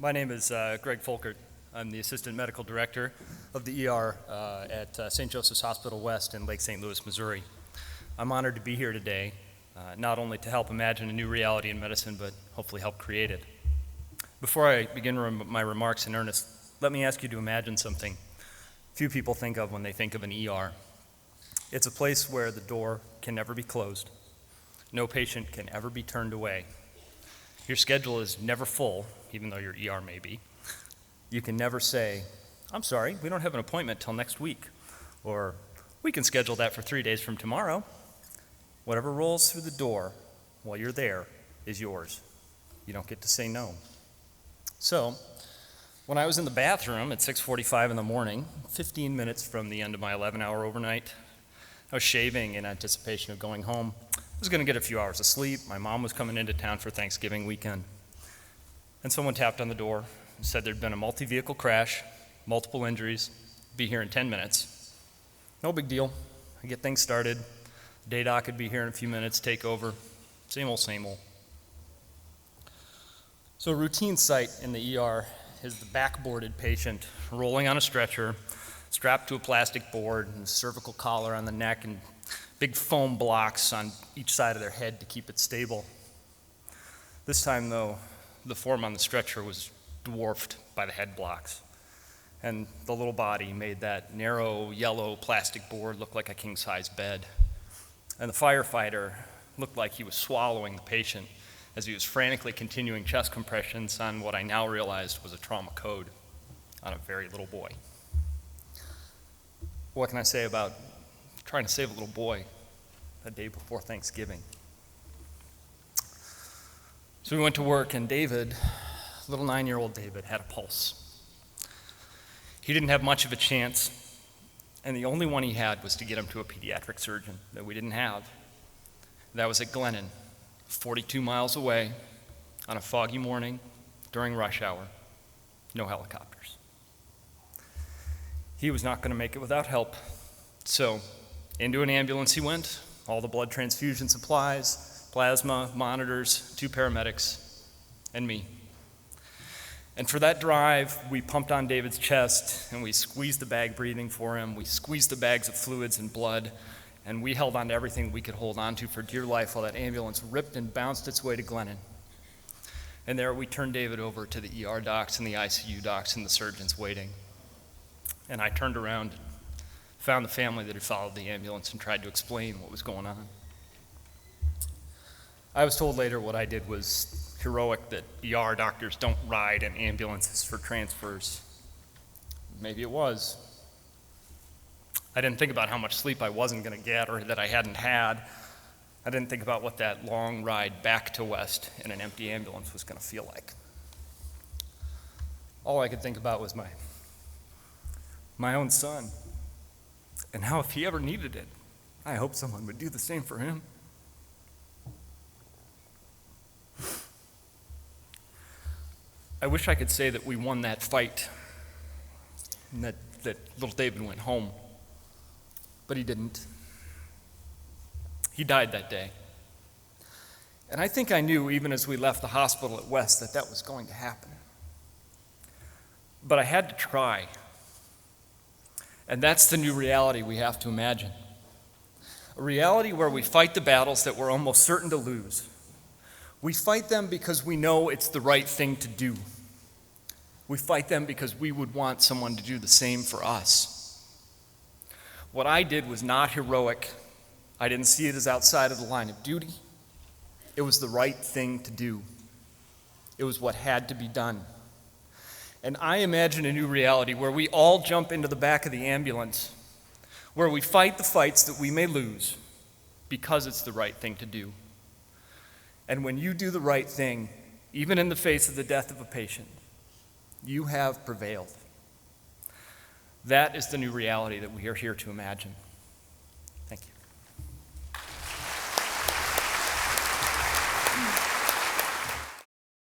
My name is Greg Folkert. I'm the Assistant Medical Director of the ER at St. Joseph's Hospital West in Lake St. Louis, Missouri. I'm honored to be here today, not only to help imagine a new reality in medicine, but hopefully help create it. Before I begin my remarks in earnest, let me ask you to imagine something few people think of when they think of an ER. It's a place where the door can never be closed. No patient can ever be turned away. Your schedule is never full, even though your ER may be. You can never say, "I'm sorry, we don't have an appointment till next week," or "We can schedule that for 3 days from tomorrow." Whatever rolls through the door while you're there is yours. You don't get to say no. So, when I was in the bathroom at 6:45 in the morning, 15 minutes from the end of my 11-hour overnight, I was shaving in anticipation of going home. I was going to get a few hours of sleep. My mom was coming into town for Thanksgiving weekend. And someone tapped on the door and said there'd been a multi-vehicle crash, multiple injuries, be here in 10 minutes. No big deal. I get things started. Day doc could be here in a few minutes, take over. Same old, same old. So a routine sight in the ER is the backboarded patient rolling on a stretcher, strapped to a plastic board, and a cervical collar on the neck, and big foam blocks on each side of their head to keep it stable. This time, though, the form on the stretcher was dwarfed by the head blocks, and the little body made that narrow yellow plastic board look like a king-size bed. And the firefighter looked like he was swallowing the patient as he was frantically continuing chest compressions on what I now realized was a trauma code on a very little boy. What can I say about trying to save a little boy a day before Thanksgiving? So we went to work, and David, little 9-year-old David, had a pulse. He didn't have much of a chance, and the only one he had was to get him to a pediatric surgeon that we didn't have. That was at Glennon, 42 miles away, on a foggy morning during rush hour. No helicopters. He was not going to make it without help, so into an ambulance he went, all the blood transfusion supplies, plasma, monitors, 2 paramedics, and me. And for that drive, we pumped on David's chest, and we squeezed the bag breathing for him. We squeezed the bags of fluids and blood, and we held on to everything we could hold on to for dear life while that ambulance ripped and bounced its way to Glennon. And there we turned David over to the ER docs and the ICU docs and the surgeons waiting. And I turned around, found the family that had followed the ambulance, and tried to explain what was going on. I was told later what I did was heroic, that ER doctors don't ride in ambulances for transfers. Maybe it was. I didn't think about how much sleep I wasn't going to get or that I hadn't had. I didn't think about what that long ride back to West in an empty ambulance was going to feel like. All I could think about was my own son, and how if he ever needed it, I hope someone would do the same for him. I wish I could say that we won that fight and that little David went home, but he didn't. He died that day. And I think I knew, even as we left the hospital at West, that was going to happen. But I had to try. And that's the new reality we have to imagine. A reality where we fight the battles that we're almost certain to lose. We fight them because we know it's the right thing to do. We fight them because we would want someone to do the same for us. What I did was not heroic. I didn't see it as outside of the line of duty. It was the right thing to do. It was what had to be done. And I imagine a new reality where we all jump into the back of the ambulance, where we fight the fights that we may lose because it's the right thing to do. And when you do the right thing, even in the face of the death of a patient, you have prevailed. That is the new reality that we are here to imagine. Thank you.